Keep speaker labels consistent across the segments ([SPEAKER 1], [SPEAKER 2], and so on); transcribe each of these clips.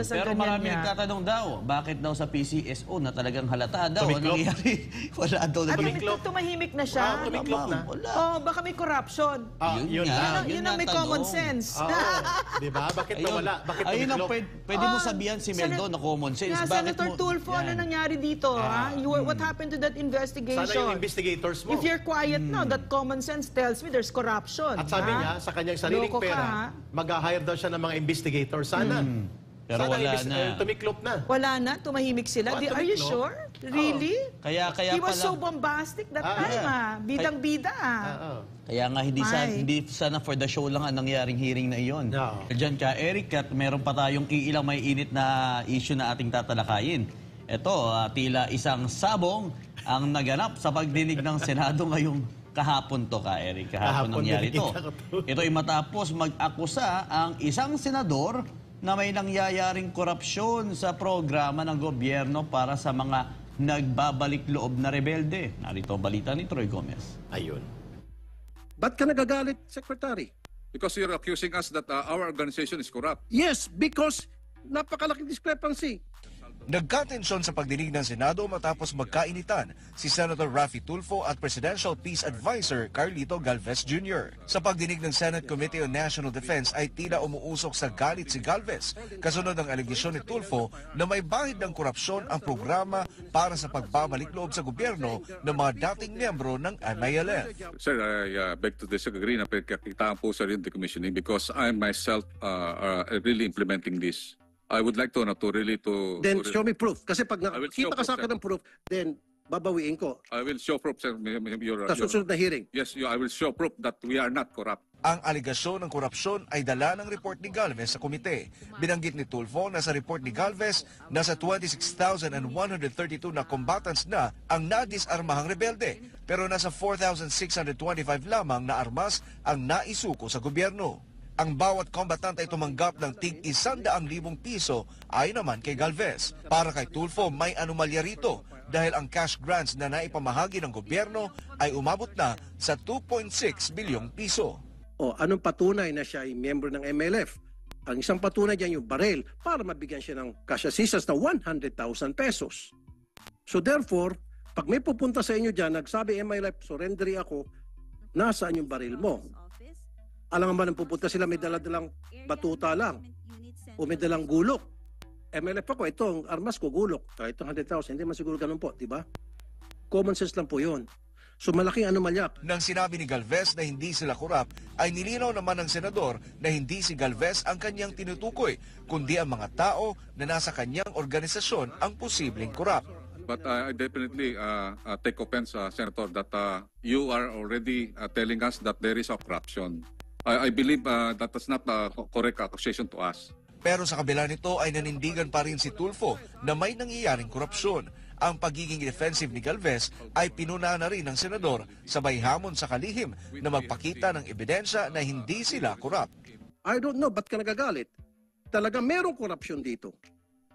[SPEAKER 1] Sa
[SPEAKER 2] Pero
[SPEAKER 1] ganyan
[SPEAKER 2] marami
[SPEAKER 1] niya.
[SPEAKER 2] nagtatanong daw, bakit daw sa PCSO na talagang halata daw ang
[SPEAKER 3] Tumiklop.
[SPEAKER 2] nangyayari? Wala daw na
[SPEAKER 1] Tumahimik na siya.
[SPEAKER 3] tumiklop na.
[SPEAKER 2] Wala.
[SPEAKER 1] Oh, baka may corruption.
[SPEAKER 3] Yun
[SPEAKER 2] nga.
[SPEAKER 3] lang.
[SPEAKER 1] Yun ang may
[SPEAKER 2] tanong.
[SPEAKER 1] common sense.
[SPEAKER 3] Oo. Di ba? Bakit nawala? Bakit
[SPEAKER 2] Ayun ang
[SPEAKER 3] tumiklop?
[SPEAKER 2] pwede mo sabihan si Meldo na common sense.
[SPEAKER 1] Yeah,
[SPEAKER 2] Bakit
[SPEAKER 1] Senator
[SPEAKER 2] mo-
[SPEAKER 1] Tulfo, ano
[SPEAKER 2] Yan.
[SPEAKER 1] nangyari dito? What happened to that investigation?
[SPEAKER 3] Sana yung investigators mo.
[SPEAKER 1] If you're quiet now, that common sense tells me there's corruption.
[SPEAKER 3] At sabi
[SPEAKER 1] ha?
[SPEAKER 3] niya, sa kanyang sariling
[SPEAKER 1] Loko ka, ha?
[SPEAKER 3] pera, mag-hire daw siya ng mga investigator. Sana.
[SPEAKER 2] Pero
[SPEAKER 3] Sana
[SPEAKER 2] wala na.
[SPEAKER 3] tumiklop na.
[SPEAKER 1] Wala na, tumahimik sila.
[SPEAKER 3] What,
[SPEAKER 1] Are you
[SPEAKER 3] tumiklop?
[SPEAKER 1] sure? Really?
[SPEAKER 2] Kaya
[SPEAKER 1] He was
[SPEAKER 2] pala,
[SPEAKER 1] so bombastic that time, Bidang-bida,
[SPEAKER 2] kaya nga hindi sana for the show lang ang nangyaring hearing na iyon.
[SPEAKER 3] No.
[SPEAKER 2] Diyan ka, Eric, at meron pa tayong iilang may init na issue na ating tatalakayin. Ito, tila isang sabong ang naganap sa pagdinig ng Senado ngayong kahapon to ka, Eric. Kahapon nangyari ito. Ito ay matapos mag-akusa ang isang senador na may nangyayaring korupsyon sa programa ng gobyerno para sa mga nagbabalik loob na rebelde. Narito ang balita ni Troy Gomez.
[SPEAKER 3] Ayun.
[SPEAKER 4] Ba't ka nagagalit, Secretary?
[SPEAKER 5] Because you're accusing us that our organization is corrupt.
[SPEAKER 4] Yes, because napakalaking discrepancy.
[SPEAKER 6] Nagkatensyon sa pagdinig ng Senado matapos magkainitan si Senator Raffy Tulfo at Presidential Peace Advisor Carlito Galvez Jr. Sa pagdinig ng Senate Committee on National Defense ay tila umuusok sa galit si Galvez kasunod ng alegasyon ni Tulfo na may bahid ng korupsyon ang programa para sa pagbabalik loob sa gobyerno ng mga dating miyembro ng MILF.
[SPEAKER 5] Sir, I beg to disagree na pagkakitaan po sa rin decommissioning because I myself really implementing this. I would like to really to...
[SPEAKER 4] Then show me proof. Kasi pag
[SPEAKER 5] I will show
[SPEAKER 4] nakita ka sa
[SPEAKER 5] proof,
[SPEAKER 4] akin ng proof, then babawiin ko.
[SPEAKER 5] I will show proof, sir.
[SPEAKER 4] Sa susunod na hearing.
[SPEAKER 5] Yes, I will show proof that we are not corrupt.
[SPEAKER 6] Ang aligasyon ng korupsyon ay dala ng report ni Galvez sa komite. Binanggit ni Tulfo na sa report ni Galvez, nasa 26,132 na combatants na ang nadisarmahang rebelde, pero nasa 4,625 lamang na armas ang naisuko sa gobyerno. Ang bawat combatant ay tumanggap ng tig 100,000 piso ay naman kay Galvez. Para kay Tulfo may anomalya rito dahil ang cash grants na naipamahagi ng gobyerno ay umabot na sa 2.6 bilyong piso.
[SPEAKER 4] O anong patunay na siya ay miyembro ng MLF? Ang isang patunay dyan yung barel para mabigyan siya ng cash assistance na 100,000 pesos. So therefore, pag may pupunta sa inyo dyan, nagsabi MLF, surrendery ako, nasaan yung baril mo? Alam nga man, pupunta sila, may dala-dalang batuta lang o may dalang gulok. MLF ako, ito, ang armas ko, gulok. Kahit 100,000, hindi man siguro ganun po, di ba? Common sense lang po yun. So malaking anomalya.
[SPEAKER 6] Nang sinabi ni Galvez na hindi sila korap, ay nilinaw naman ng senador na hindi si Galvez ang kanyang tinutukoy, kundi ang mga tao na nasa kanyang organisasyon ang posibleng korap.
[SPEAKER 5] But I definitely take offense, Senator, that you are already telling us that there is a corruption. I believe that is not a correct accusation to us.
[SPEAKER 6] Pero sa kabila nito ay nanindigan pa rin si Tulfo na may nangyayaring korupsyon. Ang pagiging defensive ni Galvez ay pinuna na rin ng senador sabay hamon sa kalihim na magpakita ng ebidensya na hindi sila korap.
[SPEAKER 4] I don't know, ba't ka nagagalit? Talaga merong corruption dito.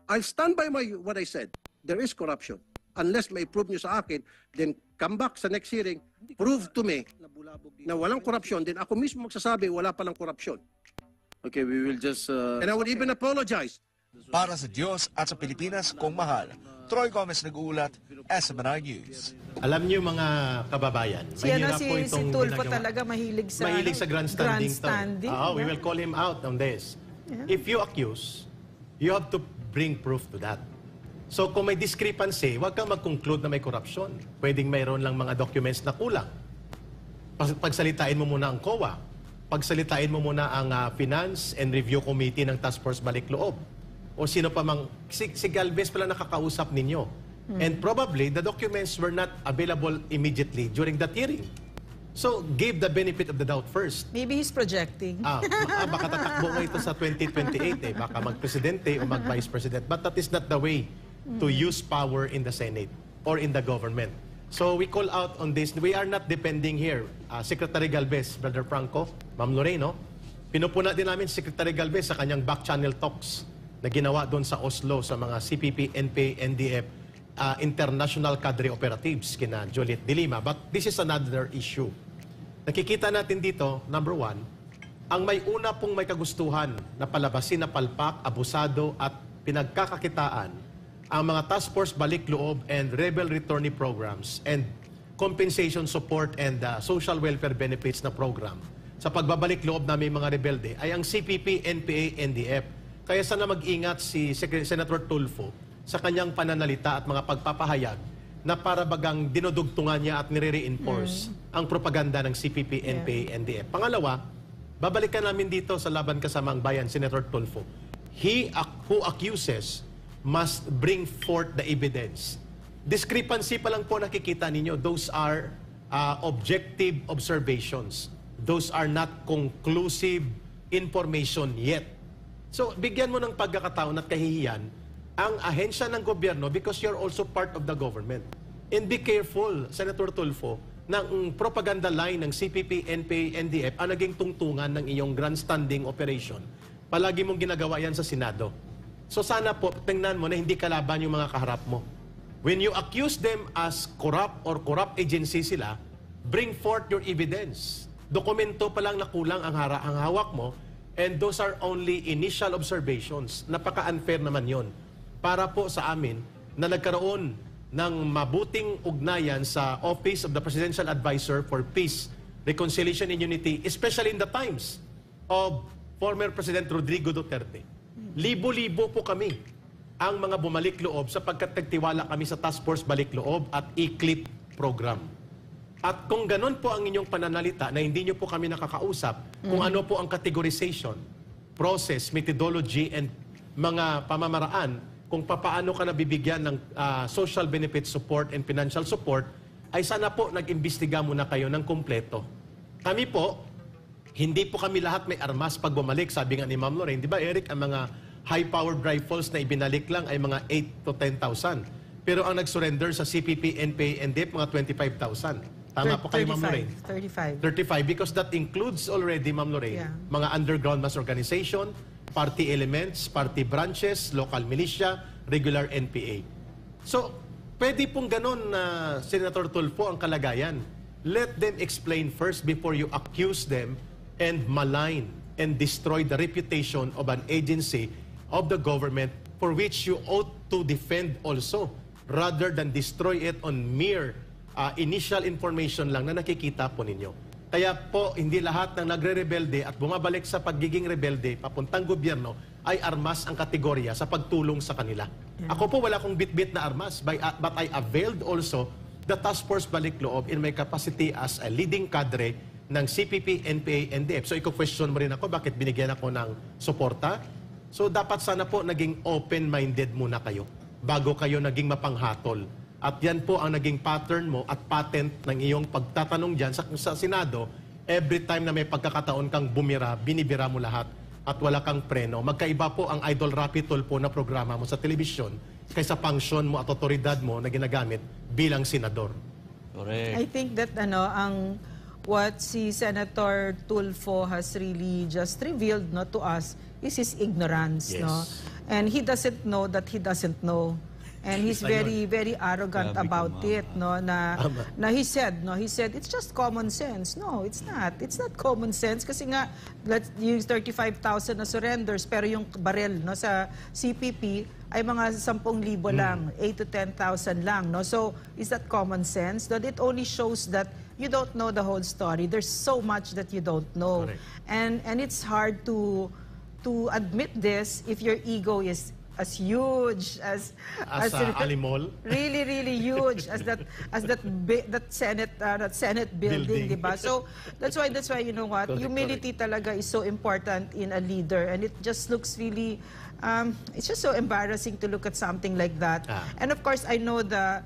[SPEAKER 4] I'll stand by what I said. There is corruption. Unless may prove nyo sa akin, then come back sa next hearing, prove to me na walang korupsyon, then ako mismo magsasabi wala palang korupsyon.
[SPEAKER 7] Okay, we will just...
[SPEAKER 4] And I would even apologize.
[SPEAKER 6] Para sa Diyos at sa Pilipinas kung mahal, Troy Gomez nag-uulat, SMNI News.
[SPEAKER 3] Alam niyo mga kababayan,
[SPEAKER 1] Si
[SPEAKER 3] itong
[SPEAKER 1] Tulfo
[SPEAKER 3] ginagawa.
[SPEAKER 1] talaga mahilig sa
[SPEAKER 3] grandstanding.
[SPEAKER 1] grandstanding.
[SPEAKER 3] We will call him out on this. If you accuse, you have to bring proof to that. So kung may discrepancy, huwag kang mag-conclude na may corruption. Pwedeng mayroon lang mga documents na kulang. Pagsalitain mo muna ang COA. Pagsalitain mo muna ang Finance and Review Committee ng Task Force Balik Loob. O sino pa mang, si Galvez pala nakakausap ninyo. And probably, the documents were not available immediately during that hearing. So, give the benefit of the doubt first.
[SPEAKER 1] Maybe he's projecting.
[SPEAKER 3] Baka tatakbo mo ito sa 2028 Baka mag-presidente o mag-vice president. But that is not the way to use power in the Senate or in the government. So we call out on this. We are not depending here. Secretary Galvez, Brother Franco, Ma'am Loreno, pinupuna din namin Secretary Galvez sa kanyang back-channel talks na ginawa doon sa Oslo sa mga CPP, NP, NDF, international cadre operatives kina Juliet de Lima. But this is another issue. Nakikita natin dito, number one, ang may una pong may kagustuhan na palabasin na palpak, abusado at pinagkakakitaan ang mga task force balik loob and rebel returnee programs and compensation support and social welfare benefits na program sa pagbabalik loob namin mga rebelde ay ang CPP, NPA, NDF. Kaya sana mag-ingat si Senator Tulfo sa kanyang pananalita at mga pagpapahayag na para bagang dinudugtungan niya at nire-reinforce ang propaganda ng CPP, NPA, NDF. Pangalawa, babalikan namin dito sa Laban Kasamang Bayan, Senator Tulfo. He who accuses must bring forth the evidence. Discrepancy pa lang po nakikita ninyo. Those are objective observations. Those are not conclusive information yet. So, bigyan mo ng pagkakataon at kahihiyan ang ahensya ng gobyerno because you're also part of the government. And be careful, Senator Tulfo, ng propaganda line ng CPP, NPA, NDF ang naging tungtungan ng iyong grandstanding operation. Palagi mong ginagawa yan sa Senado. So sana po, tingnan mo na hindi kalaban yung mga kaharap mo. When you accuse them as corrupt or corrupt agency sila, bring forth your evidence. Dokumento pa lang na kulang ang hawak mo, and those are only initial observations. Napaka-unfair naman yon para po sa amin na nagkaroon ng mabuting ugnayan sa Office of the Presidential Advisor for Peace, Reconciliation and Unity, especially in the times of former President Rodrigo Duterte. Libo-libo po kami ang mga bumalik loob sapagkat nagtiwala kami sa Task Force Balik Loob at ECLIP program. At kung ganun po ang inyong pananalita na hindi nyo po kami nakakausap, kung ano po ang categorization, process, methodology, and mga pamamaraan, kung papaano ka nabibigyan ng social benefit support and financial support, ay sana po nag-imbestiga muna kayo ng kumpleto. Kami po, hindi po kami lahat may armas pag bumalik, sabi nga ni Ma'am Lorraine. Di ba, Eric, ang mga high-powered rifles na ibinalik lang ay mga 8 to 10,000. Pero ang nag-surrender sa CPP, NPA, NDF, mga 25,000. Tama po kayo, Ma'am Lorraine?
[SPEAKER 1] 35.
[SPEAKER 3] 35 because that includes already, Ma'am Lorraine, mga underground mass organization, party elements, party branches, local militia, regular NPA. So, pwede pong ganun na Senator Tulfo ang kalagayan. Let them explain first before you accuse them and malign and destroy the reputation of an agency of the government for which you ought to defend also rather than destroy it on mere initial information lang na nakikita po ninyo. Kaya po, hindi lahat ng nagre-rebelde at bumabalik sa pagiging rebelde papuntang gobyerno ay armas ang kategorya sa pagtulong sa kanila. Ako po wala kong bit-bit na armas, but I availed also the Task Force Balik Loob in my capacity as a leading cadre ng CPP, NPA, NDF. So, iko-question mo rin ako, bakit binigyan ako ng suporta? So, dapat sana po naging open-minded muna kayo bago kayo naging mapanghatol. At yan po ang naging pattern mo at patent ng iyong pagtatanong dyan sa Senado. Every time na may pagkakataon kang bumira, binibira mo lahat at wala kang preno. Magkaiba po ang Idol Rapi Tulfo na programa mo sa telebisyon kaysa pangsyon mo at otoridad mo na ginagamit bilang senador.
[SPEAKER 2] Correct.
[SPEAKER 1] I think that what si Senator Tulfo has really just revealed to us is his ignorance.
[SPEAKER 3] Yes.
[SPEAKER 1] And he doesn't know that he doesn't know. And he's very, very arrogant
[SPEAKER 2] Grabe
[SPEAKER 1] about
[SPEAKER 2] ka,
[SPEAKER 1] it. Na he said, it's just common sense. No, it's not. It's not common sense kasi nga, let's use 35,000 na surrenders, pero yung barel sa CPP ay mga 10,000 lang, 8 to 10,000 lang. So, is that common sense? That it only shows that you don't know the whole story. There's so much that you don't know.
[SPEAKER 3] Correct.
[SPEAKER 1] And it's hard to admit this if your ego is as huge as
[SPEAKER 3] Alimol.
[SPEAKER 1] really, really huge as that Senate building, diba? So that's why you know what, humility talaga is so important in a leader, and it just looks really it's just so embarrassing to look at something like that. And of course, I know the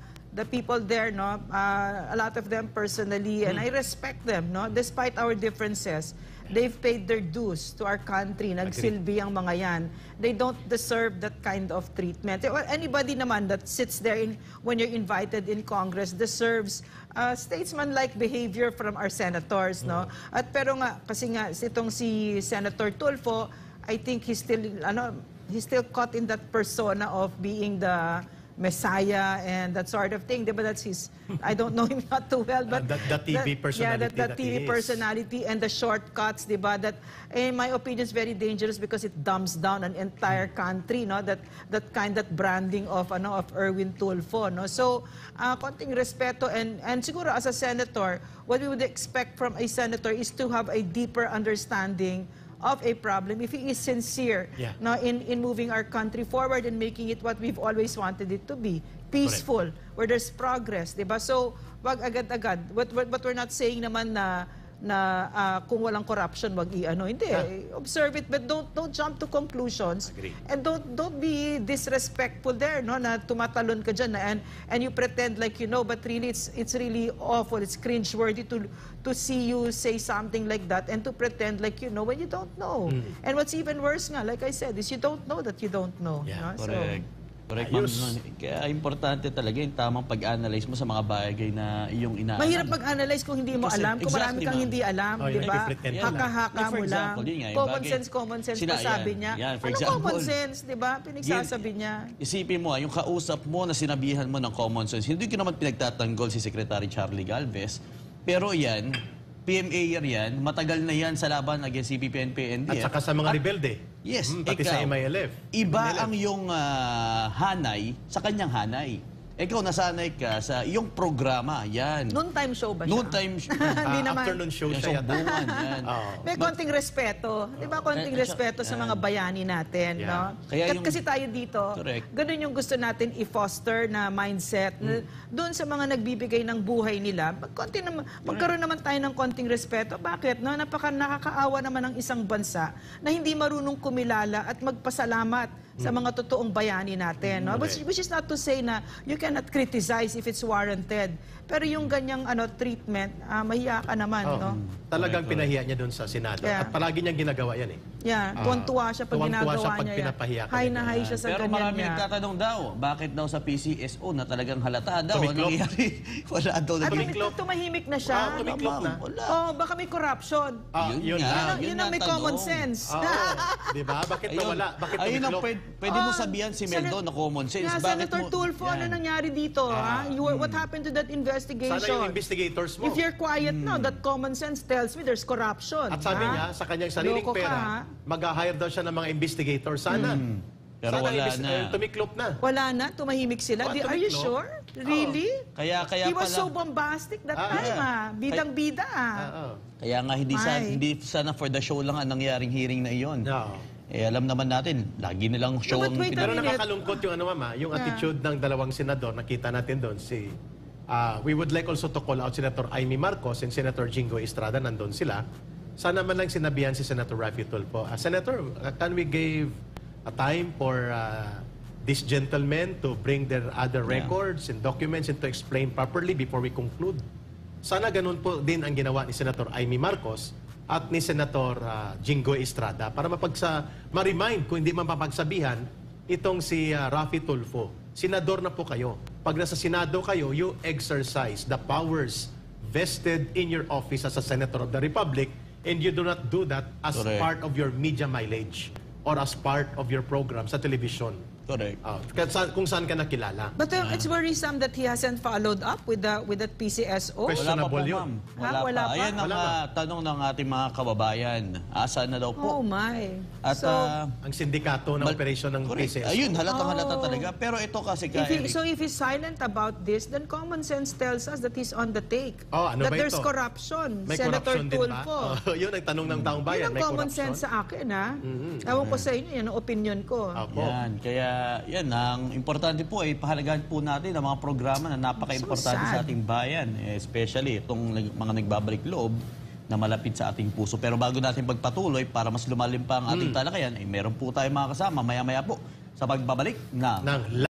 [SPEAKER 1] people there, a lot of them personally, and I respect them, despite our differences. They've paid their dues to our country. Nagsilbi ang mga yan. They don't deserve that kind of treatment. Or anybody naman that sits there when you're invited in Congress deserves statesman-like behavior from our senators, At pero nga, kasi nga, itong si Senator Tulfo, I think he's still caught in that persona of being the messiah and that sort of thing. Diba that's his, I don't know him not too well, but
[SPEAKER 3] the TV personality
[SPEAKER 1] yeah, that
[SPEAKER 3] he
[SPEAKER 1] TV
[SPEAKER 3] is.
[SPEAKER 1] personality and the shortcuts, diba, that in my opinion is very dangerous because it dumbs down an entire country, no, that branding of Erwin Tulfo, no. So konting respeto and siguro as a senator, what we would expect from a senator is to have a deeper understanding of a problem if he is sincere,
[SPEAKER 3] Yeah.
[SPEAKER 1] no, in moving our country forward and making it what we've always wanted it to be, peaceful, where there's progress, diba? So wag agad-agad, but we're not saying naman na kung walang corruption wag i-ano, hindi, observe it, but don't jump to conclusions.
[SPEAKER 3] Agree.
[SPEAKER 1] And don't be disrespectful there, no, na tumatalon ka dyan and you pretend like you know, but really it's really awful, it's cringeworthy to see you say something like that and to pretend like you know when you don't know. And what's even worse nga, like I said, is you don't know that you don't know.
[SPEAKER 3] Yeah,
[SPEAKER 1] no? So,
[SPEAKER 2] Correct, ma'am. Kaya importante talaga yung tamang pag-analyze mo sa mga bagay na iyong inaalam.
[SPEAKER 1] mahirap mag-analyze kung hindi mo
[SPEAKER 2] Kasi-
[SPEAKER 1] alam, kung marami
[SPEAKER 2] exactly,
[SPEAKER 1] kang
[SPEAKER 2] ma'am.
[SPEAKER 1] hindi alam,
[SPEAKER 3] Oh,
[SPEAKER 1] di
[SPEAKER 3] yun,
[SPEAKER 1] ba?
[SPEAKER 3] nag-pretend ka lang.
[SPEAKER 1] Haka-haka
[SPEAKER 2] Like, for
[SPEAKER 1] mo lang.
[SPEAKER 2] example, yun nga, yung
[SPEAKER 1] Common
[SPEAKER 2] bagay-
[SPEAKER 1] sense pa sabi niya.
[SPEAKER 2] Yan, for
[SPEAKER 1] Ano
[SPEAKER 2] example.
[SPEAKER 1] common sense, di ba? Pinagsasabi niya.
[SPEAKER 2] Isipin mo, yung kausap mo na sinabihan mo ng common sense, hindi ko naman pinagtatanggol si Secretary Charlie Galvez, pero yan, PMA yan, matagal na yan sa laban against CPP and PNP.
[SPEAKER 3] At saka sa mga rebelde.
[SPEAKER 2] Yes,
[SPEAKER 3] pati sa MILF.
[SPEAKER 2] Iba ang yung hanay sa kanyang hanay. Ikaw nasanay ka sa iyong programa, yan.
[SPEAKER 1] Noontime show ba siya?
[SPEAKER 2] Noontime show.
[SPEAKER 1] Hindi naman.
[SPEAKER 3] Afternoon show
[SPEAKER 2] Yan,
[SPEAKER 3] siya yata.
[SPEAKER 2] sumbungan, yan.
[SPEAKER 1] May konting respeto. Di ba? Konting respeto sa mga bayani natin.
[SPEAKER 3] Yeah.
[SPEAKER 1] No?
[SPEAKER 2] Kaya yung-
[SPEAKER 1] Kasi tayo dito,
[SPEAKER 2] Correct.
[SPEAKER 1] ganun yung gusto natin i-foster na mindset. Doon sa mga nagbibigay ng buhay nila, magkaroon naman tayo ng konting respeto. Bakit? No? Nakakaawa naman ang isang bansa na hindi marunong kumilala at magpasalamat sa mga totoong bayani natin. No? Which is not to say na you cannot criticize if it's warranted. Pero yung ganyang treatment, mahiya ka naman.
[SPEAKER 3] Oh,
[SPEAKER 1] No?
[SPEAKER 3] talagang pinahiya niya doon sa Senado.
[SPEAKER 1] Yeah.
[SPEAKER 3] At palagi niyang ginagawa yan eh.
[SPEAKER 1] Yeah, tuwan-tuwa siya pag
[SPEAKER 3] tuwang-tuwa
[SPEAKER 1] ginagawa
[SPEAKER 3] siya pag
[SPEAKER 1] niya
[SPEAKER 3] pinapahiya ka
[SPEAKER 1] High
[SPEAKER 3] niya.
[SPEAKER 1] na high siya sa
[SPEAKER 2] Pero
[SPEAKER 1] ganyan
[SPEAKER 2] marami
[SPEAKER 1] niya.
[SPEAKER 2] nagtatanong daw, bakit daw sa PCSO na talagang halata daw ang
[SPEAKER 3] Tumiklop?
[SPEAKER 2] nangyayari? Wala daw na
[SPEAKER 1] At
[SPEAKER 3] Tumiklop.
[SPEAKER 1] tumahimik na siya.
[SPEAKER 3] Tumiklop na.
[SPEAKER 2] Wala.
[SPEAKER 1] Oh, baka may corruption.
[SPEAKER 3] Yun
[SPEAKER 2] nga.
[SPEAKER 3] na.
[SPEAKER 1] Yun ang may
[SPEAKER 2] tanong.
[SPEAKER 1] common sense.
[SPEAKER 3] Oo. Di ba? Bakit nawala? Bakit
[SPEAKER 2] Ayun ang
[SPEAKER 3] tumiklop?
[SPEAKER 2] pwede mo sabihan si Meldo na common sense.
[SPEAKER 1] Yeah,
[SPEAKER 2] Bakit
[SPEAKER 1] Senator
[SPEAKER 2] mo-
[SPEAKER 1] Tulfo, ano
[SPEAKER 2] Yan.
[SPEAKER 1] nangyari dito? What happened to that investigation?
[SPEAKER 3] Sana yung investigators mo.
[SPEAKER 1] If you're quiet now, that common sense tells me there's corruption.
[SPEAKER 3] At sabi
[SPEAKER 1] ha?
[SPEAKER 3] niya, sa kanyang sariling
[SPEAKER 1] Loko ka,
[SPEAKER 3] pera,
[SPEAKER 1] ha?
[SPEAKER 3] mag-hire daw siya ng mga investigator. Sana.
[SPEAKER 2] Pero
[SPEAKER 3] Sana
[SPEAKER 2] wala na.
[SPEAKER 3] tumiklop na.
[SPEAKER 1] Wala na, tumahimik sila.
[SPEAKER 3] Oh,
[SPEAKER 1] Are you
[SPEAKER 3] tumiklop.
[SPEAKER 1] sure? Really?
[SPEAKER 2] Kaya
[SPEAKER 1] He was
[SPEAKER 2] pala-
[SPEAKER 1] so bombastic that time, Bidang-bida,
[SPEAKER 3] Oo.
[SPEAKER 2] Kaya nga hindi sana for the show lang ang nangyaring hearing na iyon.
[SPEAKER 3] No.
[SPEAKER 2] Eh alam naman natin, lagi nilang show
[SPEAKER 1] but
[SPEAKER 2] ang
[SPEAKER 1] wait a
[SPEAKER 3] Pero
[SPEAKER 1] minute.
[SPEAKER 3] nakakalungkot yung mama, yung attitude ng dalawang senador, nakita natin doon we would like also to call out Senator Amy Marcos and Senator Jingo Estrada, nandun sila. Sana man lang sinabihan si Senator Raffy Tulfo, Senator, can we give a time for these gentlemen to bring their other records and documents and to explain properly before we conclude? Sana ganun po din ang ginawa ni Senator Amy Marcos at ni Senator Jingo Estrada para ma-remind kung hindi man papagsabihan itong si Raffy Tulfo. Senador na po kayo. Pag nasa Senado kayo, you exercise the powers vested in your office as a Senator of the Republic, and you do not do that as
[SPEAKER 2] Correct.
[SPEAKER 3] part of your media mileage or as part of your program sa television.
[SPEAKER 2] Correct.
[SPEAKER 3] Kung saan ka nakilala.
[SPEAKER 1] But it's worrisome that he hasn't followed up with that PCSO.
[SPEAKER 3] Question.
[SPEAKER 2] Wala pa po,
[SPEAKER 3] Questionable yun.
[SPEAKER 2] ma'am.
[SPEAKER 1] Wala pa?
[SPEAKER 2] Ayan ang
[SPEAKER 3] Wala pa.
[SPEAKER 2] tanong ng ating mga kababayan. Asa na daw po?
[SPEAKER 1] Oh my.
[SPEAKER 2] At
[SPEAKER 1] So,
[SPEAKER 3] Ang sindikato ng operasyon ng
[SPEAKER 2] correct.
[SPEAKER 3] PCSO.
[SPEAKER 2] Ayun, halata talaga. Pero ito kasi Eric,
[SPEAKER 1] if he's silent about this, then common sense tells us that he's on the take.
[SPEAKER 3] Oh, ano
[SPEAKER 1] that
[SPEAKER 3] ba
[SPEAKER 1] there's
[SPEAKER 3] ito?
[SPEAKER 1] corruption.
[SPEAKER 3] May
[SPEAKER 1] Senator
[SPEAKER 3] corruption din ba?
[SPEAKER 1] Tulfo.
[SPEAKER 3] Oh, yun ang tanong ng taong bayan.
[SPEAKER 1] Yun ang
[SPEAKER 3] May
[SPEAKER 1] common
[SPEAKER 3] corruption?
[SPEAKER 1] sense sa akin, ha? Ewan ko sa inyo, yan ang opinion ko.
[SPEAKER 3] Opo.
[SPEAKER 2] yan. Kaya yan, ang importante po ay pahalagahan po natin ang mga programa na napaka-importante
[SPEAKER 1] So sad.
[SPEAKER 2] sa ating bayan. Especially itong mga nagbabalik loob na malapit sa ating puso. Pero bago natin pagpatuloy, para mas lumalim pa ang ating talakayan, ay meron po tayong mga kasama maya-maya po sa pagbabalik ng
[SPEAKER 3] Ng